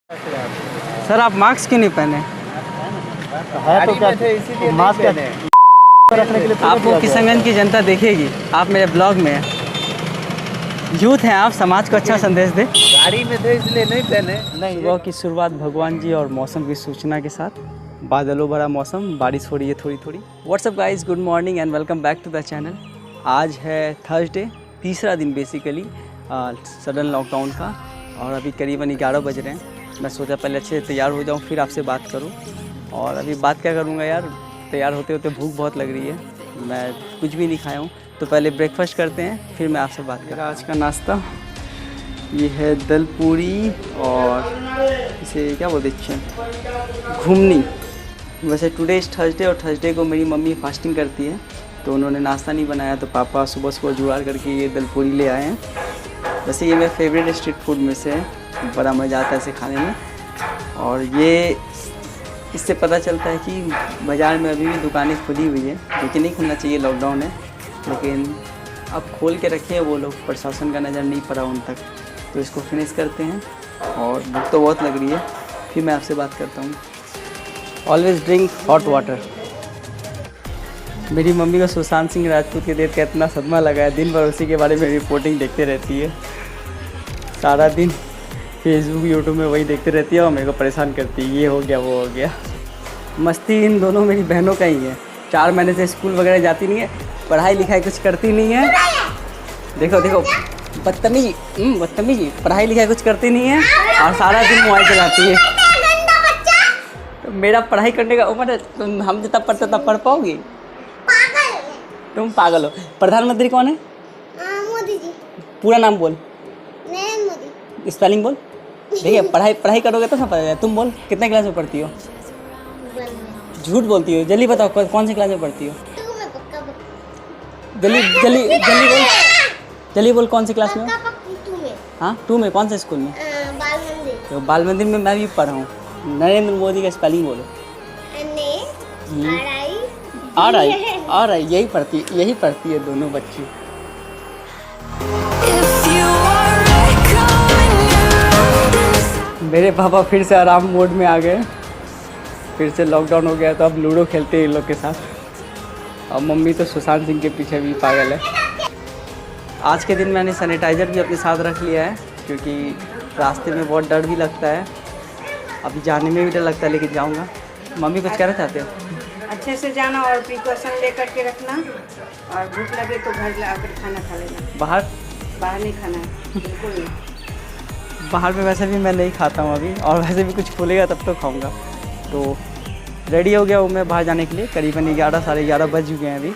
Sir आप mask क्यों नहीं पहने? है तो क्या इसीलिए मास्क रखने के लिए आपको किशनगंज की जनता देखेगी, आप मेरे ब्लॉग में हैं, यूथ हैं आप, समाज को अच्छा संदेश दे। गाड़ी में थे इसलिए नहीं पहने। नहीं, सुबह की शुरुआत भगवान जी और मौसम की सूचना के साथ। बादलों भरा मौसम, बारिश हो रही है थोड़ी थोड़ी। What's up guys, good morning and welcome back to the channel. आज है थर्सडे, तीसरा दिन बेसिकली सडन लॉकडाउन का, और अभी करीबन 11 बज रहे हैं। मैं सोचा पहले अच्छे से तैयार हो जाऊं फिर आपसे बात करूं। और अभी बात क्या करूंगा यार, तैयार होते होते भूख बहुत लग रही है, मैं कुछ भी नहीं खाया हूँ, तो पहले ब्रेकफास्ट करते हैं फिर मैं आपसे बात करूँ। आज का नाश्ता ये है दल पूरी और इसे क्या बोलते हैं, घूमनी। वैसे टुडे इज़ थर्सडे और थर्सडे को मेरी मम्मी फास्टिंग करती है, तो उन्होंने नाश्ता नहीं बनाया, तो पापा सुबह सुबह जुगाड़ करके ये दल पूरी ले आए हैं। वैसे ये मेरे फेवरेट स्ट्रीट फूड में से है, बड़ा मज़ा आता है इसे खाने में। और ये इससे पता चलता है कि बाज़ार में अभी भी दुकानें खुली हुई है, जो कि नहीं खुलना चाहिए, लॉकडाउन है, लेकिन अब खोल के रखे हैं वो लोग, प्रशासन का नज़र नहीं पड़ा उन तक। तो इसको फिनिश करते हैं, और भूख तो बहुत लग रही है, फिर मैं आपसे बात करता हूँ। Always drink hot water. मेरी मम्मी को सुशांत सिंह राजपूत के डेथ का इतना सदमा लगा है, दिन भर उसी के बारे में रिपोर्टिंग देखते रहती है, सारा दिन फेसबुक यूट्यूब में वही देखते रहती है और मेरे को परेशान करती है, ये हो गया वो हो गया। मस्ती इन दोनों मेरी बहनों का ही है। 4 महीने से स्कूल वगैरह जाती नहीं है, पढ़ाई लिखाई कुछ करती नहीं है। देखो देखो, बदतमीजी, पढ़ाई लिखाई कुछ करती नहीं है और सारा दिन मोबाइल चलाती है। तो मेरा पढ़ाई करने का उम्र है, तुम हम जितना पढ़ते तब पढ़ पाओगी? तुम पागल हो। प्रधानमंत्री कौन है? मोदी जी। पूरा नाम बोल। नरेंद्र मोदी। स्पेलिंग बोल। देखिए, पढ़ाई करोगे तो सब पता है। तुम बोल, कितने क्लास में पढ़ती हो? झूठ बोलती हो, जल्दी बताओ कौन सी क्लास में पढ़ती हो? जल्दी बोल कौन सी क्लास में हो? हाँ 2 में। कौन से स्कूल में? बाल मंदिर। तो बाल मंदिर में मैं भी पढ़ा हूँ। नरेंद्र मोदी का स्पेलिंग बोलो। यही पढ़ती है दोनों बच्ची। मेरे पापा फिर से आराम मोड में आ गए, फिर से लॉकडाउन हो गया, तो अब लूडो खेलते हैं इन लोग के साथ। और मम्मी तो सुशांत सिंह के पीछे भी पागल है। आज के दिन मैंने सैनिटाइज़र भी अपने साथ रख लिया है, क्योंकि रास्ते में बहुत डर भी लगता है, अभी जाने में भी डर लगता है, लेकिन जाऊंगा। मम्मी कुछ कहना चाहते हो? अच्छे से जाना और प्रिकॉशन लेकर के रखना, और भूख लगे तो घर आकर खाना खा लेना। बाहर नहीं खाना है, बिल्कुल नहीं। बाहर में वैसे भी मैं नहीं खाता हूँ अभी, और वैसे भी कुछ खुलेगा तब तो खाऊंगा। तो रेडी हो गया हूँ मैं बाहर जाने के लिए, करीबन 11 साढ़े 11 बज चुके हैं अभी।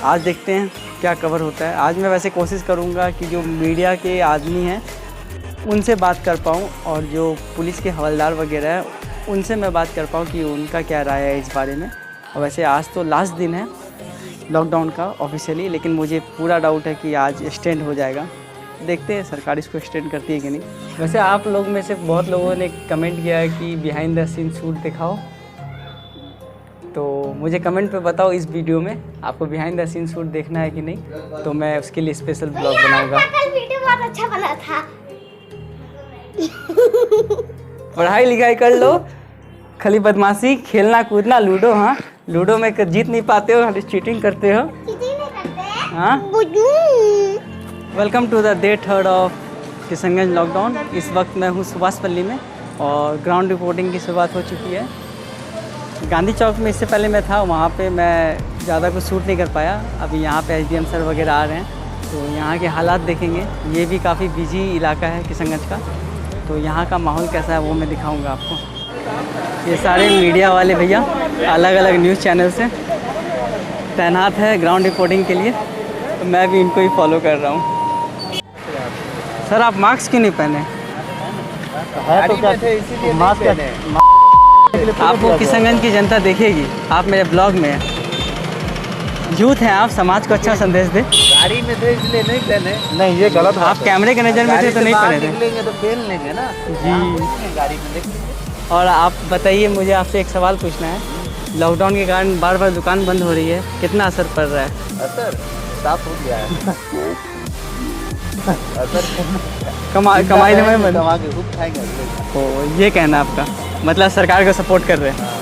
आज देखते हैं क्या कवर होता है। आज मैं वैसे कोशिश करूँगा कि जो मीडिया के आदमी हैं उनसे बात कर पाऊँ, और जो पुलिस के हवलदार वगैरह हैं उनसे मैं बात कर पाऊँ कि उनका क्या राय है इस बारे में। और वैसे आज तो लास्ट दिन है लॉकडाउन का ऑफिशियली, लेकिन मुझे पूरा डाउट है कि आज एक्सटेंड हो जाएगा। देखते हैं सरकार इसको एक्सटेंड करती है कि नहीं। वैसे आप लोग में से बहुत लोगों ने कमेंट किया है कि बिहाइंड द सीन शूट दिखाओ, तो मुझे कमेंट पे बताओ इस वीडियो में आपको बिहाइंड द सीन शूट देखना है कि नहीं, तो मैं उसके लिए स्पेशल ब्लॉग बनाऊंगा। कल वीडियो बहुत अच्छा बना था। पढ़ाई लिखाई कर लो, खाली बदमाशी, खेलना कूदना, लूडो। हाँ, लूडो में जीत नहीं पाते हो, खाली चीटिंग करते हो। हाँ। Welcome to the day 3 of Kishanganj lockdown. इस वक्त मैं हूँ सुभाषपल्ली में, और ग्राउंड रिपोर्टिंग की शुरुआत हो चुकी है। गांधी चौक में इससे पहले मैं था, वहाँ पे मैं ज़्यादा कुछ शूट नहीं कर पाया। अभी यहाँ पे SDM सर वगैरह आ रहे हैं, तो यहाँ के हालात देखेंगे। ये भी काफ़ी बिजी इलाका है किशनगंज का, तो यहाँ का माहौल कैसा है वो मैं दिखाऊँगा आपको। ये सारे मीडिया वाले भैया अलग अलग न्यूज़ चैनल से तैनात है ग्राउंड रिपोर्टिंग के लिए, तो मैं भी इनको ही फॉलो कर रहा हूँ। सर आप मास्क क्यों नहीं पहने? है तो क्या इसीलिए मास्क आपको किशनगंज की जनता देखेगी, आप मेरे ब्लॉग में हैं, यूथ हैं आप, समाज को अच्छा संदेश दे। गाड़ी में थे इसलिए नहीं पहने। नहीं, ये गलत। आप कैमरे के नज़र में थे तो नहीं पहने थे। निकलेंगे तो पहन लेंगे ना जी, गाड़ी में देख। और आप बताइए, मुझे आपसे एक सवाल पूछना है। लॉकडाउन के कारण बार बार दुकान बंद हो रही है, कितना असर पड़ रहा है? असर साफ हो गया है। कमाई धमाई बंद। कमा के खूब खाएंगे। ओ ये कहना आपका, मतलब सरकार को सपोर्ट कर रहे हैं।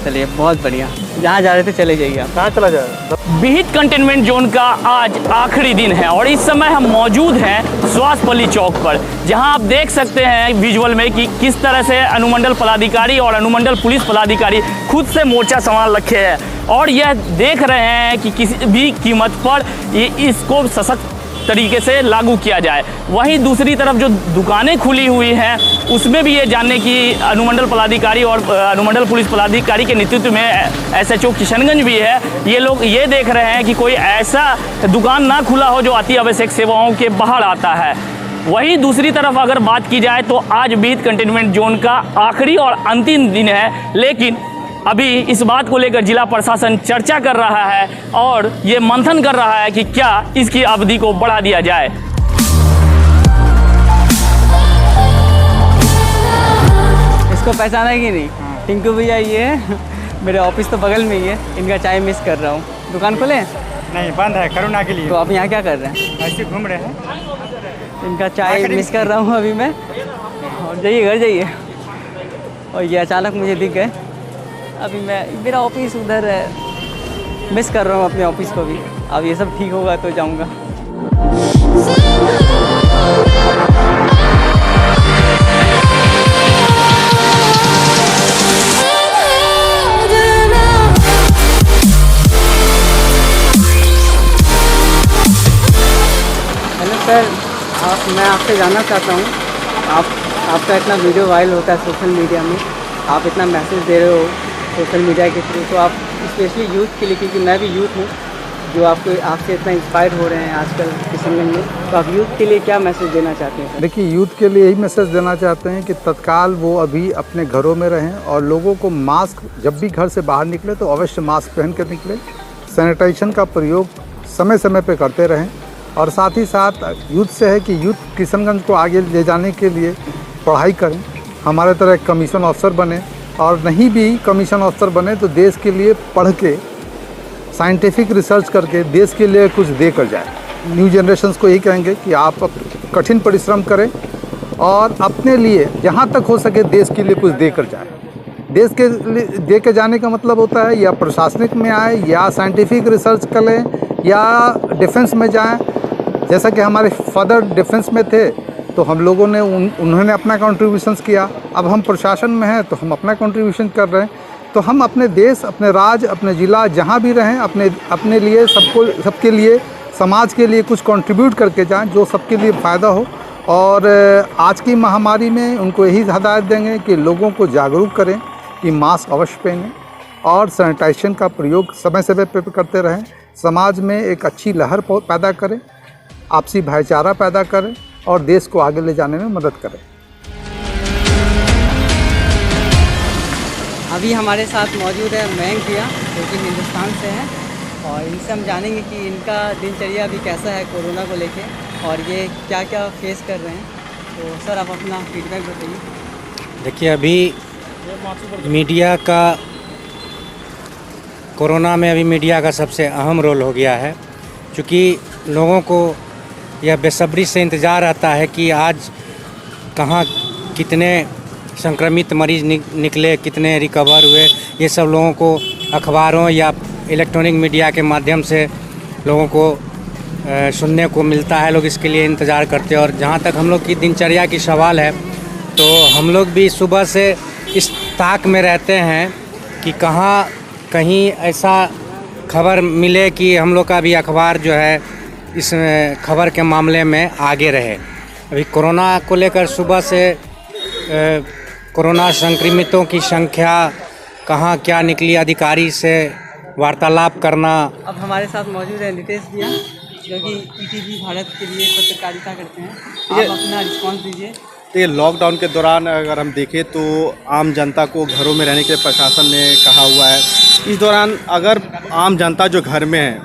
चलिए बहुत बढ़िया, जहाँ जा रहे थे चले जाइए आप। कहाँ चला जाए? विहित कंटेनमेंट जोन का आज आखिरी दिन है और इस समय हम मौजूद हैं सुभाषपल्ली चौक पर, जहां आप देख सकते हैं विजुअल में कि किस तरह से अनुमंडल पदाधिकारी और अनुमंडल पुलिस पदाधिकारी खुद से मोर्चा संभाल रखे हैं और यह देख रहे हैं कि किसी भी कीमत पर इसको सशक्त तरीके से लागू किया जाए। वहीं दूसरी तरफ जो दुकानें खुली हुई हैं उसमें भी ये जानने की अनुमंडल पदाधिकारी और अनुमंडल पुलिस पदाधिकारी के नेतृत्व में SHO किशनगंज भी है, ये लोग ये देख रहे हैं कि कोई ऐसा दुकान ना खुला हो जो अति आवश्यक सेवाओं के बाहर आता है। वहीं दूसरी तरफ अगर बात की जाए तो आज विहित कंटेनमेंट जोन का आखिरी और अंतिम दिन है, लेकिन अभी इस बात को लेकर जिला प्रशासन चर्चा कर रहा है और ये मंथन कर रहा है कि क्या इसकी अवधि को बढ़ा दिया जाए। इसको पहचाना है कि नहीं? टिंकू भैया ये है, मेरे ऑफिस तो बगल में ही है, इनका चाय मिस कर रहा हूँ। दुकान खोले? नहीं, बंद है कोरोना के लिए। तो आप यहाँ क्या कर रहे हैं? ऐसे घूम रहे हैं। इनका चाय मिस कर रहा हूँ अभी मैं। और जाइए घर जाइए। और ये अचानक मुझे दिख गए। अभी मेरा ऑफिस उधर है, मिस कर रहा हूँ अपने ऑफिस को भी। अब ये सब ठीक होगा तो जाऊँगा। हेलो सर, मैं आपसे जानना चाहता हूँ, आपका इतना वीडियो वायरल होता है सोशल मीडिया में, आप इतना मैसेज दे रहे हो सोशल मीडिया के थ्रू, तो आप स्पेशली यूथ के लिए, क्योंकि मैं भी यूथ हूँ जो आपसे इतना इंस्पायर हो रहे हैं आजकल किशनगंज में, तो आप यूथ के लिए क्या मैसेज देना चाहते हैं? देखिए, यूथ के लिए यही मैसेज देना चाहते हैं कि तत्काल वो अभी अपने घरों में रहें और लोगों को मास्क, जब भी घर से बाहर निकले तो अवश्य मास्क पहन कर निकले, सैनिटाइजेशन का प्रयोग समय समय पे करते रहें। और साथ ही साथ यूथ से है कि यूथ किशनगंज को आगे ले जाने के लिए पढ़ाई करें, हमारे तरह कमीशन अफसर बने, और नहीं भी कमीशन अफसर बने तो देश के लिए पढ़ के साइंटिफिक रिसर्च करके देश के लिए कुछ दे कर जाए। न्यू जनरेशन्स को यही कहेंगे कि आप कठिन परिश्रम करें और अपने लिए जहाँ तक हो सके देश के लिए कुछ दे कर जाए। देश के लिए दे के जाने का मतलब होता है या प्रशासनिक में आए, या साइंटिफिक रिसर्च करें, या डिफेंस में जाएं। जैसा कि हमारे फादर डिफेंस में थे तो हम लोगों ने उन्होंने अपना कंट्रीब्यूशंस किया, अब हम प्रशासन में हैं तो हम अपना कंट्रीब्यूशन कर रहे हैं। तो हम अपने देश, अपने राज्य, अपने ज़िला जहाँ भी रहें, अपने लिए सबके लिए, समाज के लिए कुछ कंट्रीब्यूट करके जाएं जो सबके लिए फ़ायदा हो। और आज की महामारी में उनको यही हदायत देंगे कि लोगों को जागरूक करें कि मास्क अवश्य पहनें और सैनिटाइजेशन का प्रयोग समय समय पर करते रहें। समाज में एक अच्छी लहर पैदा करें, आपसी भाईचारा पैदा करें और देश को आगे ले जाने में मदद करें। अभी हमारे साथ मौजूद है मयंक भैया जो कि हिंदुस्तान से हैं, और इनसे हम जानेंगे कि इनका दिनचर्या अभी कैसा है कोरोना को लेके और ये क्या क्या फेस कर रहे हैं। तो सर आप अपना फीडबैक बताइए। देखिए, अभी मीडिया का, कोरोना में अभी मीडिया का सबसे अहम रोल हो गया है, क्योंकि लोगों को यह बेसब्री से इंतज़ार रहता है कि आज कहाँ कितने संक्रमित मरीज निकले, कितने रिकवर हुए। ये सब लोगों को अखबारों या इलेक्ट्रॉनिक मीडिया के माध्यम से लोगों को सुनने को मिलता है। लोग इसके लिए इंतज़ार करते हैं। और जहाँ तक हम लोग की दिनचर्या की सवाल है, तो हम लोग भी सुबह से इस ताक में रहते हैं कि कहीं ऐसा खबर मिले कि हम लोग का भी अखबार जो है इस खबर के मामले में आगे रहे। अभी कोरोना को लेकर सुबह से कोरोना संक्रमितों की संख्या कहाँ क्या निकली, अधिकारी से वार्तालाप करना। अब हमारे साथ मौजूद है नितेश भैया जो कि ETV भारत के लिए पत्रकारिता करते हैं। आप अपना रिस्पॉन्स दीजिए। ये लॉकडाउन के दौरान अगर हम देखें तो आम जनता को घरों में रहने के लिए प्रशासन ने कहा हुआ है। इस दौरान अगर आम जनता जो घर में है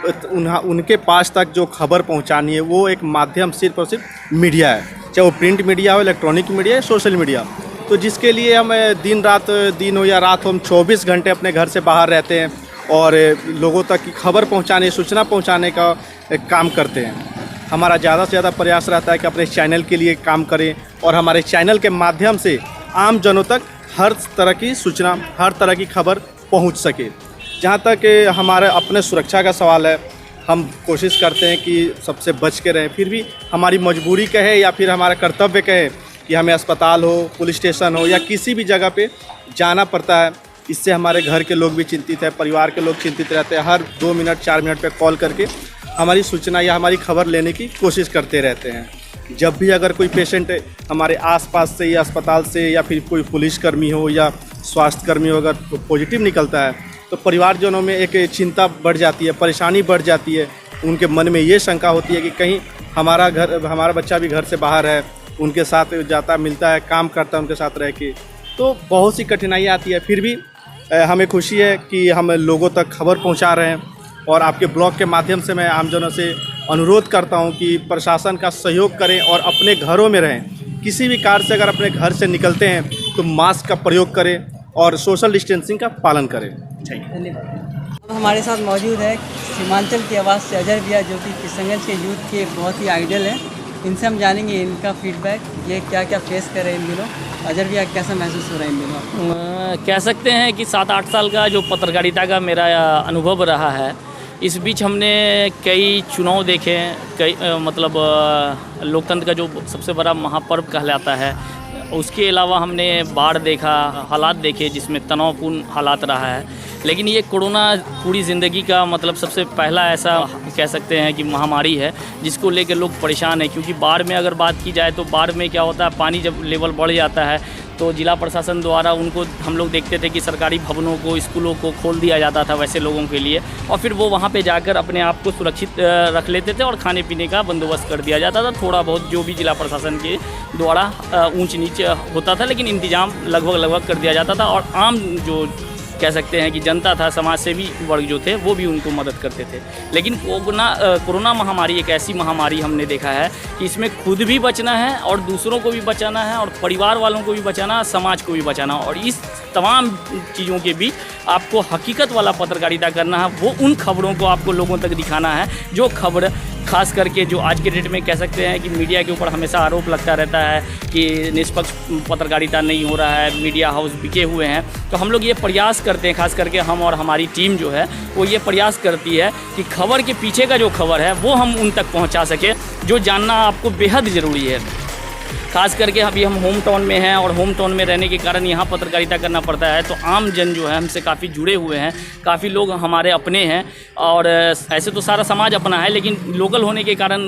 उनके पास तक जो खबर पहुंचानी है वो एक माध्यम सिर्फ और सिर्फ मीडिया है, चाहे वो प्रिंट मीडिया हो, इलेक्ट्रॉनिक मीडिया या सोशल मीडिया। तो जिसके लिए हम दिन हो या रात हो, हम 24 घंटे अपने घर से बाहर रहते हैं और लोगों तक की खबर पहुंचाने, सूचना पहुंचाने का काम करते हैं। हमारा ज़्यादा से ज़्यादा प्रयास रहता है कि अपने चैनल के लिए काम करें और हमारे चैनल के माध्यम से आम जनों तक हर तरह की सूचना, हर तरह की खबर पहुंच सके। जहां तक हमारे अपने सुरक्षा का सवाल है, हम कोशिश करते हैं कि सबसे बच के रहें, फिर भी हमारी मजबूरी कहे या फिर हमारा कर्तव्य कहे कि हमें अस्पताल हो, पुलिस स्टेशन हो या किसी भी जगह पे जाना पड़ता है। इससे हमारे घर के लोग भी चिंतित हैं, परिवार के लोग चिंतित रहते हैं। हर 2 मिनट 4 मिनट पे कॉल करके हमारी सूचना या हमारी खबर लेने की कोशिश करते रहते हैं। जब भी अगर कोई पेशेंट हमारे आसपास से या अस्पताल से या फिर कोई पुलिसकर्मी हो या स्वास्थ्यकर्मी हो अगर पॉजिटिव निकलता है तो परिवारजनों में एक चिंता बढ़ जाती है, परेशानी बढ़ जाती है। उनके मन में ये शंका होती है कि कहीं हमारा बच्चा भी घर से बाहर है, उनके साथ जाता मिलता है, काम करता है उनके साथ रह के, तो बहुत सी कठिनाइयाँ आती है। फिर भी हमें खुशी है कि हम लोगों तक खबर पहुंचा रहे हैं और आपके ब्लॉग के माध्यम से मैं आमजनों से अनुरोध करता हूं कि प्रशासन का सहयोग करें और अपने घरों में रहें। किसी भी कार्य से अगर अपने घर से निकलते हैं तो मास्क का प्रयोग करें और सोशल डिस्टेंसिंग का पालन करें। धन्यवाद। अब हमारे साथ मौजूद है सीमांचल की आवाज़ से अजहर भैया, जो कि किशनगंज के यूथ के बहुत ही आइडल हैं। इनसे हम जानेंगे इनका फीडबैक, ये क्या क्या फेस कर रहे हैं इन दिनों। अजहर भैया, कैसा महसूस हो रहा है इन दिनों? कह सकते हैं कि 7-8 साल का जो पत्रकारिता का मेरा अनुभव रहा है, इस बीच हमने कई चुनाव देखे, कई लोकतंत्र का जो सबसे बड़ा महापर्व कहलाता है, उसके अलावा हमने बाढ़ देखा, हालात देखे जिसमें तनावपूर्ण हालात रहा है। लेकिन ये कोरोना पूरी ज़िंदगी का सबसे पहला ऐसा कह सकते हैं कि महामारी है जिसको लेकर लोग परेशान हैं। क्योंकि बाढ़ में अगर बात की जाए तो बाढ़ में क्या होता है, पानी जब लेवल बढ़ जाता है तो जिला प्रशासन द्वारा उनको हम लोग देखते थे कि सरकारी भवनों को, स्कूलों को खोल दिया जाता था वैसे लोगों के लिए, और फिर वो वहाँ पे जाकर अपने आप को सुरक्षित रख लेते थे और खाने पीने का बंदोबस्त कर दिया जाता था। थोड़ा बहुत जो भी जिला प्रशासन के द्वारा ऊंच नीच होता था, लेकिन इंतजाम लगभग कर दिया जाता था। और आम जो कह सकते हैं कि जनता था, समाज सेवी वर्ग जो थे, वो भी उनको मदद करते थे। लेकिन कोरोना महामारी एक ऐसी महामारी हमने देखा है कि इसमें खुद भी बचना है और दूसरों को भी बचाना है और परिवार वालों को भी बचाना, समाज को भी बचाना। और इस तमाम चीज़ों के बीच आपको हकीकत वाला पत्रकारिता करना है। वो उन खबरों को आपको लोगों तक दिखाना है जो खबर, खास करके जो आज के डेट में कह सकते हैं कि मीडिया के ऊपर हमेशा आरोप लगता रहता है कि निष्पक्ष पत्रकारिता नहीं हो रहा है, मीडिया हाउस बिके हुए हैं। तो हम लोग ये प्रयास करते हैं, खास करके हम और हमारी टीम जो है वो ये प्रयास करती है कि खबर के पीछे का जो खबर है वो हम उन तक पहुंचा सके, जो जानना आपको बेहद ज़रूरी है। खास करके अभी हम होम टाउन में हैं और होम टाउन में रहने के कारण यहाँ पत्रकारिता करना पड़ता है, तो आम जन जो है हमसे काफ़ी जुड़े हुए हैं, काफ़ी लोग हमारे अपने हैं। और ऐसे तो सारा समाज अपना है, लेकिन लोकल होने के कारण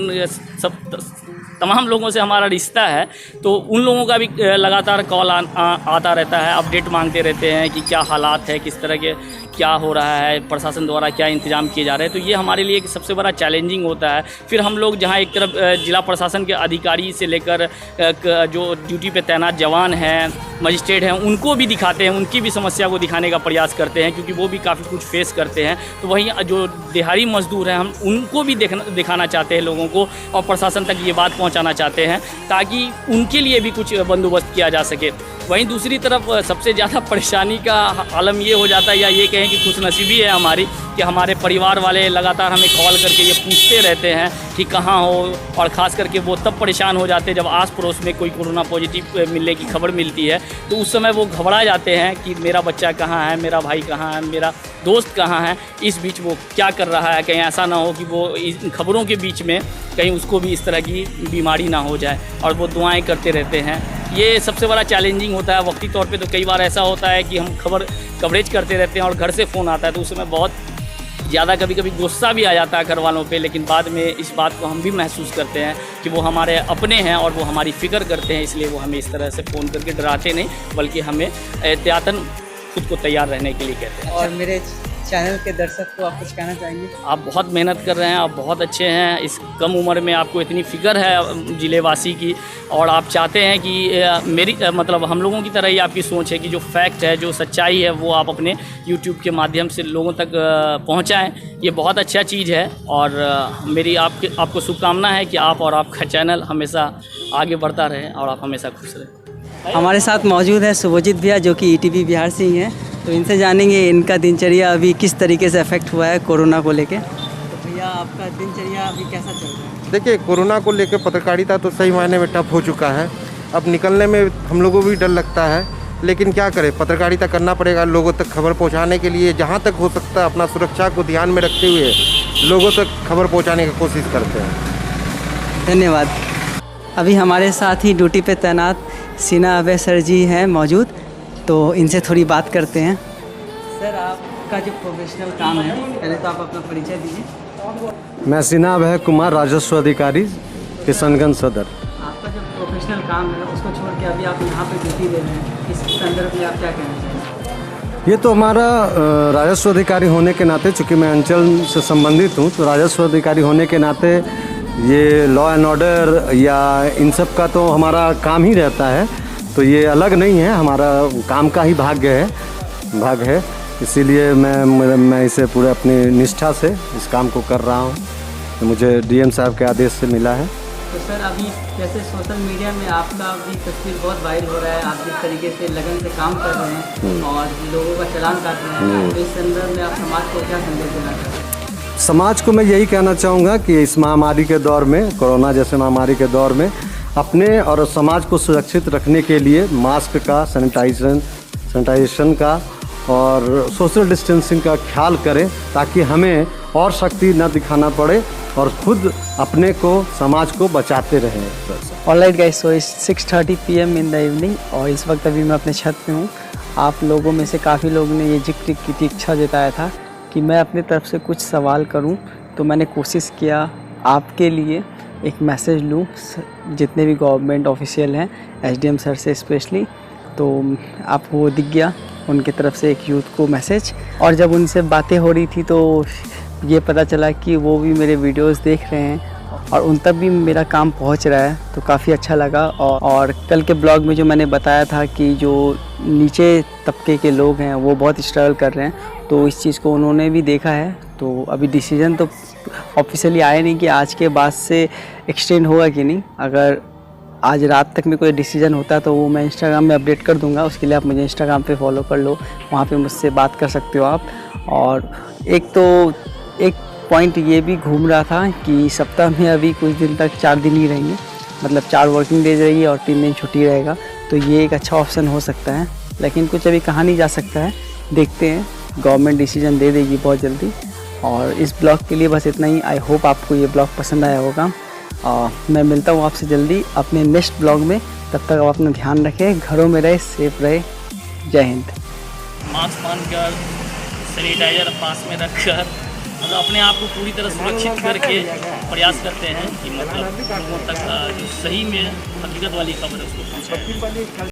तमाम लोगों से हमारा रिश्ता है, तो उन लोगों का भी लगातार कॉल आता रहता है, अपडेट मांगते रहते हैं कि क्या हालात है, किस तरह के क्या हो रहा है, प्रशासन द्वारा क्या इंतजाम किए जा रहे हैं। तो ये हमारे लिए एक सबसे बड़ा चैलेंजिंग होता है। फिर हम लोग जहाँ एक तरफ जिला प्रशासन के अधिकारी से लेकर जो ड्यूटी पे तैनात जवान हैं, मजिस्ट्रेट हैं, उनको भी दिखाते हैं, उनकी भी समस्या को दिखाने का प्रयास करते हैं, क्योंकि वो भी काफ़ी कुछ फेस करते हैं। तो वहीं जो दिहाड़ी मजदूर हैं, हम उनको भी दिखाना चाहते हैं लोगों को, और प्रशासन तक ये बात पहुँचाना चाहते हैं ताकि उनके लिए भी कुछ बंदोबस्त किया जा सके। वहीं दूसरी तरफ सबसे ज़्यादा परेशानी का आलम ये हो जाता है, या ये कहें कि खुशनसीबी है हमारी, कि हमारे परिवार वाले लगातार हमें कॉल करके ये पूछते रहते हैं कि कहाँ हो। और ख़ास करके वो तब परेशान हो जाते हैं जब आस पड़ोस में कोई कोरोना पॉजिटिव मिलने की खबर मिलती है, तो उस समय वो घबरा जाते हैं कि मेरा बच्चा कहाँ है, मेरा भाई कहाँ है, मेरा दोस्त कहाँ है, इस बीच वो क्या कर रहा है। कहीं ऐसा ना हो कि वो इन खबरों के बीच में कहीं उसको भी इस तरह की बीमारी ना हो जाए, और वो दुआएँ करते रहते हैं। ये सबसे बड़ा चैलेंजिंग होता है। वक्ती तौर पे तो कई बार ऐसा होता है कि हम कवरेज करते रहते हैं और घर से फ़ोन आता है, तो उस समय बहुत ज़्यादा कभी कभी गुस्सा भी आ जाता है घर वालों पे, लेकिन बाद में इस बात को हम भी महसूस करते हैं कि वो हमारे अपने हैं और वो हमारी फ़िक्र करते हैं, इसलिए वो हमें इस तरह से फ़ोन करके डराते नहीं, बल्कि हमें एहतियातन खुद को तैयार रहने के लिए कहते हैं। और मेरे चैनल के दर्शक को आप कुछ कहना चाहेंगे? आप बहुत मेहनत कर रहे हैं, आप बहुत अच्छे हैं। इस कम उम्र में आपको इतनी फ़िक्र है ज़िलेवासी की, और आप चाहते हैं कि मेरी हम लोगों की तरह ही आपकी सोच है कि जो फैक्ट है, जो सच्चाई है, वो आप अपने यूट्यूब के माध्यम से लोगों तक पहुंचाएं। ये बहुत अच्छा चीज़ है, और मेरी आपको शुभकामना है कि आप और आपका चैनल हमेशा आगे बढ़ता रहे और आप हमेशा खुश रहें। हमारे साथ मौजूद है शुभजीत भैया, जो कि ETV बिहार से ही हैं, तो इनसे जानेंगे इनका दिनचर्या अभी किस तरीके से अफेक्ट हुआ है कोरोना को लेके। तो भैया, आपका दिनचर्या अभी कैसा चल रहा है? देखिए कोरोना को लेकर पत्रकारिता तो सही मायने में ठप हो चुका है। अब निकलने में हम लोगों को भी डर लगता है, लेकिन क्या करें, पत्रकारिता करना पड़ेगा। लोगों तक खबर पहुंचाने के लिए जहां तक हो सकता है अपना सुरक्षा को ध्यान में रखते हुए लोगों तक खबर पहुंचाने की कोशिश करते हैं। धन्यवाद। अभी हमारे साथ ही ड्यूटी पे तैनात सीना अभय सर जी हैं मौजूद, तो इनसे थोड़ी बात करते हैं। सर, आपका जो प्रोफेशनल काम है, पहले तो आप अपना परिचय दीजिए। मैं सिन्हा अभय कुमार, राजस्व अधिकारी, किशनगंज सदर। आपका जो प्रोफेशनल काम है उसको छोड़ के अभी आप यहाँ पे ड्यूटी ले रहे हैं, इस संदर्भ में आप क्या कहना चाहेंगे? ये तो हमारा राजस्व अधिकारी होने के नाते, चूँकि मैं अंचल से संबंधित हूँ, तो राजस्व अधिकारी होने के नाते ये लॉ एंड ऑर्डर या इन सब का तो हमारा काम ही रहता है। तो ये अलग नहीं है, हमारा काम का ही भाग है। इसीलिए मैं इसे पूरे अपनी निष्ठा से इस काम को कर रहा हूँ। तो मुझे डीएम साहब के आदेश से मिला है। तो सर, अभी जैसे सोशल मीडिया में आपका भी तस्वीर बहुत वायरल हो रहा है, आप जिस तरीके से लगन से काम कर रहे हैं और लोगों का चालान काट रहे हैं, तो इस संदर्भ में आप समाज को क्या संदेश देना चाहते हैं? समाज को मैं यही कहना चाहूँगा कि इस महामारी के दौर में, कोरोना जैसे महामारी के दौर में, अपने और समाज को सुरक्षित रखने के लिए मास्क का, सैनिटाइजेशन का और सोशल डिस्टेंसिंग का ख्याल करें, ताकि हमें और शक्ति न दिखाना पड़े और खुद अपने को, समाज को बचाते रहें। ऑलराइट गाइस, सो इस 6:30 PM इन द इवनिंग और इस वक्त अभी मैं अपने छत पे हूँ। आप लोगों में से काफ़ी लोगों ने ये जिक्र की थी, इच्छा जताया था कि मैं अपनी तरफ से कुछ सवाल करूं, तो मैंने कोशिश किया आपके लिए एक मैसेज लूं, जितने भी गवर्नमेंट ऑफिशियल हैं, SDM सर से स्पेशली, तो आपको वो दिख गया उनकी तरफ से एक यूथ को मैसेज। और जब उनसे बातें हो रही थी तो ये पता चला कि वो भी मेरे वीडियोस देख रहे हैं और उन तक भी मेरा काम पहुंच रहा है, तो काफ़ी अच्छा लगा। और कल के ब्लॉग में जो मैंने बताया था कि जो नीचे तबके के लोग हैं वो बहुत स्ट्रगल कर रहे हैं, तो इस चीज़ को उन्होंने भी देखा है। तो अभी डिसीजन तो ऑफिशियली आया नहीं कि आज के बाद से एक्सटेंड होगा कि नहीं। अगर आज रात तक में कोई डिसीजन होता है तो वो मैं इंस्टाग्राम में अपडेट कर दूंगा। उसके लिए आप मुझे इंस्टाग्राम पे फॉलो कर लो, वहाँ पे मुझसे बात कर सकते हो आप। और एक पॉइंट ये भी घूम रहा था कि सप्ताह में अभी कुछ दिन तक 4 दिन ही रहेंगे, मतलब 4 वर्किंग डेज रहेगी और 3 दिन छुट्टी रहेगा, तो ये एक अच्छा ऑप्शन हो सकता है। लेकिन कुछ अभी कहा नहीं जा सकता है, देखते हैं, गवर्नमेंट डिसीजन दे देगी बहुत जल्दी। और इस ब्लॉग के लिए बस इतना ही। आई होप आपको ये ब्लॉग पसंद आया होगा। मैं मिलता हूँ आपसे जल्दी अपने नेक्स्ट ब्लॉग में। तब तक आप अपना ध्यान रखें, घरों में रहे, सेफ रहे। जय हिंद। मास्क पहनकर, सैनिटाइजर पास में रखकर, मतलब अपने आप को पूरी तरह सुरक्षित करके प्रयास करते हैं कि मतलब लोगों तक जो सही में हकीकत वाली खबर है उसको पहुँचाएं।